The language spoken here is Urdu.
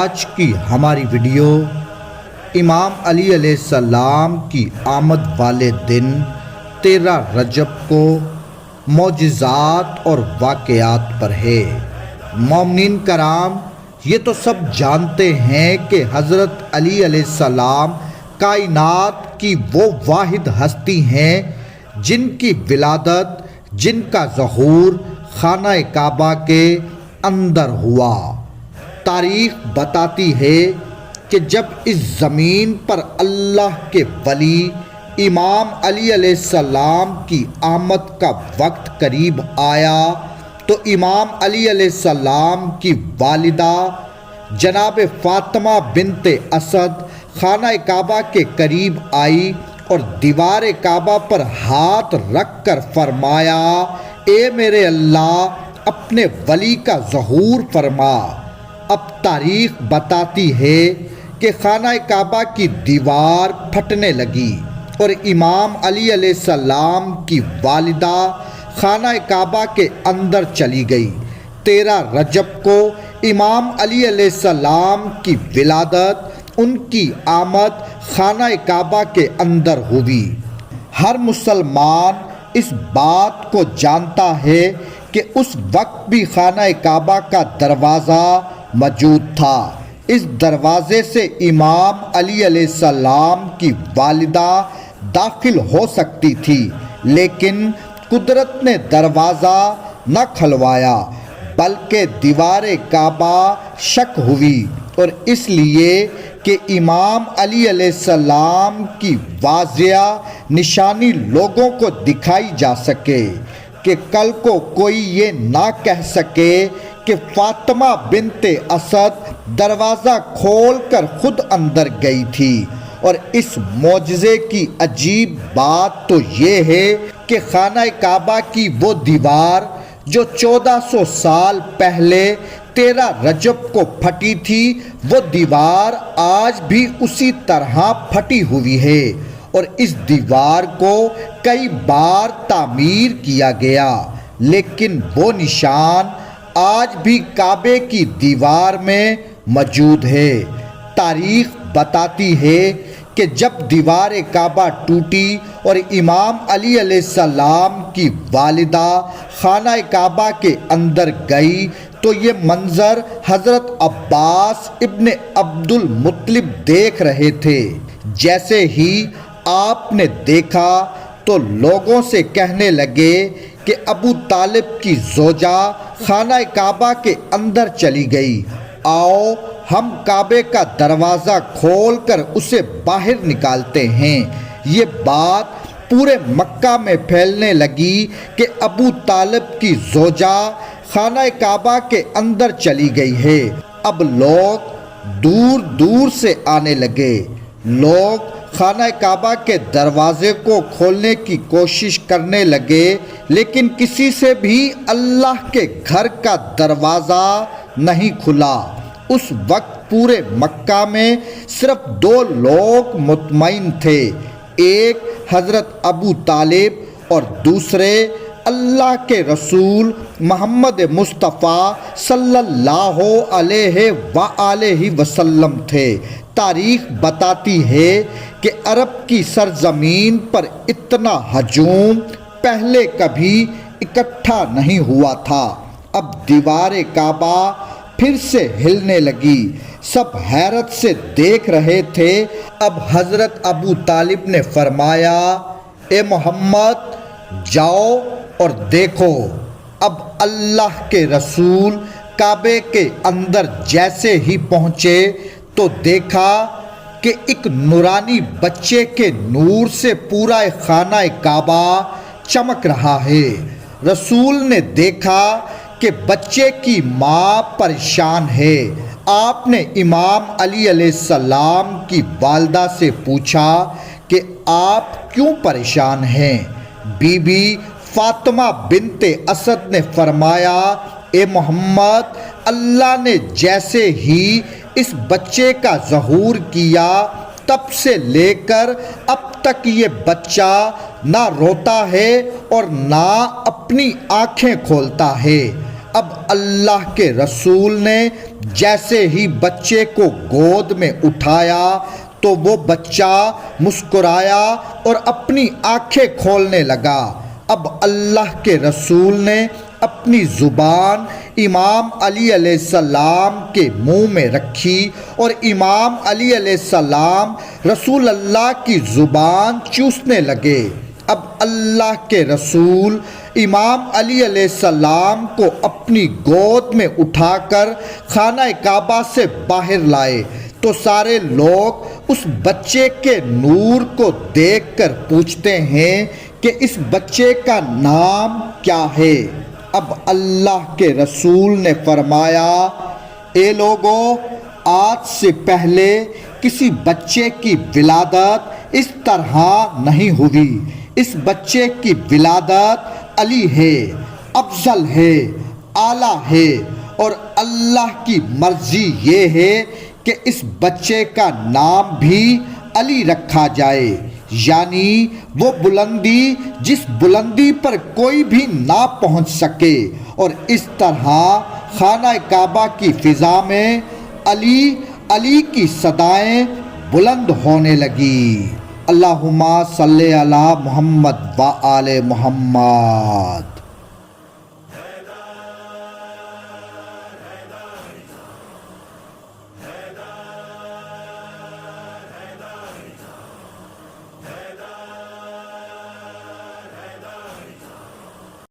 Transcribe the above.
آج کی ہماری ویڈیو امام علی علیہ السلام کی آمد والے دن 13 رجب کو معجزات اور واقعات پر ہے۔ مومنین کرام، یہ تو سب جانتے ہیں کہ حضرت علی علیہ السلام کائنات کی وہ واحد ہستی ہیں جن کی ولادت، جن کا ظہور خانہ کعبہ کے اندر ہوا۔ تاریخ بتاتی ہے کہ جب اس زمین پر اللہ کے ولی امام علی علیہ السلام کی آمد کا وقت قریب آیا تو امام علی علیہ السلام کی والدہ جناب فاطمہ بنت اسد خانہ کعبہ کے قریب آئی اور دیوار کعبہ پر ہاتھ رکھ کر فرمایا، اے میرے اللہ، اپنے ولی کا ظہور فرما۔ اب تاریخ بتاتی ہے کہ خانہ کعبہ کی دیوار پھٹنے لگی اور امام علی علیہ السلام کی والدہ خانہ کعبہ کے اندر چلی گئی۔ 13 رجب کو امام علی علیہ السلام کی ولادت، ان کی آمد خانہ کعبہ کے اندر ہوئی۔ ہر مسلمان اس بات کو جانتا ہے کہ اس وقت بھی خانہ کعبہ کا دروازہ موجود تھا۔ اس دروازے سے امام علی علیہ السلام کی والدہ داخل ہو سکتی تھی، لیکن قدرت نے دروازہ نہ کھلوایا، بلکہ دیوار کعبہ شق ہوئی، اور اس لیے کہ امام علی علیہ السلام کی واضح نشانی لوگوں کو دکھائی جا سکے، کہ کل کو کوئی یہ نہ کہہ سکے کہ فاطمہ بنت اسد دروازہ کھول کر خود اندر گئی تھی۔ اور اس معجزے کی عجیب بات تو یہ ہے کہ خانہ کعبہ کی وہ دیوار جو 1400 سال پہلے 13 رجب کو پھٹی تھی، وہ دیوار آج بھی اسی طرح پھٹی ہوئی ہے، اور اس دیوار کو کئی بار تعمیر کیا گیا، لیکن وہ نشان آج بھی کعبے کی دیوار میں موجود ہے۔ تاریخ بتاتی ہے کہ جب دیوار کعبہ ٹوٹی اور امام علی علیہ السلام کی والدہ خانہ کعبہ کے اندر گئی تو یہ منظر حضرت عباس ابن عبد المطلب دیکھ رہے تھے۔ جیسے ہی آپ نے دیکھا تو لوگوں سے کہنے لگے کہ ابو طالب کی زوجہ خانہ کعبہ کے اندر چلی گئی، آؤ ہم کعبے کا دروازہ کھول کر اسے باہر نکالتے ہیں۔ یہ بات پورے مکہ میں پھیلنے لگی کہ ابو طالب کی زوجہ خانہ کعبہ کے اندر چلی گئی ہے۔ اب لوگ دور دور سے آنے لگے، لوگ خانہ کعبہ کے دروازے کو کھولنے کی کوشش کرنے لگے، لیکن کسی سے بھی اللہ کے گھر کا دروازہ نہیں کھلا۔ اس وقت پورے مکہ میں صرف 2 لوگ مطمئن تھے، ایک حضرت ابو طالب اور دوسرے اللہ کے رسول محمد مصطفیٰ صلی اللہ علیہ وآلہ وسلم تھے۔ تاریخ بتاتی ہے کہ عرب کی سرزمین پر اتنا ہجوم پہلے کبھی اکٹھا نہیں ہوا تھا۔ اب دیوار کعبہ پھر سے ہلنے لگی، سب حیرت سے دیکھ رہے تھے۔ اب حضرت ابو طالب نے فرمایا، اے محمد، جاؤ اور دیکھو۔ اب اللہ کے رسول کعبے کے اندر جیسے ہی پہنچے تو دیکھا کہ ایک نورانی بچے کے نور سے پورا خانہ کعبہ چمک رہا ہے۔ رسول نے دیکھا کہ بچے کی ماں پریشان ہے۔ آپ نے امام علی علیہ السلام کی والدہ سے پوچھا کہ آپ کیوں پریشان ہیں؟ بی بی فاطمہ بنت اسد نے فرمایا، اے محمد، اللہ نے جیسے ہی اس بچے کا ظہور کیا، تب سے لے کر اب تک یہ بچہ نہ روتا ہے اور نہ اپنی آنکھیں کھولتا ہے۔ اب اللہ کے رسول نے جیسے ہی بچے کو گود میں اٹھایا تو وہ بچہ مسکرایا اور اپنی آنکھیں کھولنے لگا۔ اب اللہ کے رسول نے اپنی زبان امام علی علیہ السلام کے منہ میں رکھی اور امام علی علیہ السلام رسول اللہ کی زبان چوسنے لگے۔ اب اللہ کے رسول امام علی علیہ السلام کو اپنی گود میں اٹھا کر خانہ کعبہ سے باہر لائے تو سارے لوگ اس بچے کے نور کو دیکھ کر پوچھتے ہیں کہ اس بچے کا نام کیا ہے؟ اب اللہ کے رسول نے فرمایا، اے لوگو، آج سے پہلے کسی بچے کی ولادت اس طرح نہیں ہوئی۔ اس بچے کی ولادت علی ہے، افضل ہے، اعلیٰ ہے، اور اللہ کی مرضی یہ ہے کہ اس بچے کا نام بھی علی رکھا جائے، یعنی وہ بلندی جس بلندی پر کوئی بھی نہ پہنچ سکے۔ اور اس طرح خانہ کعبہ کی فضا میں علی علی کی صدائیں بلند ہونے لگی۔ اللہم صلی علی محمد و آل محمد۔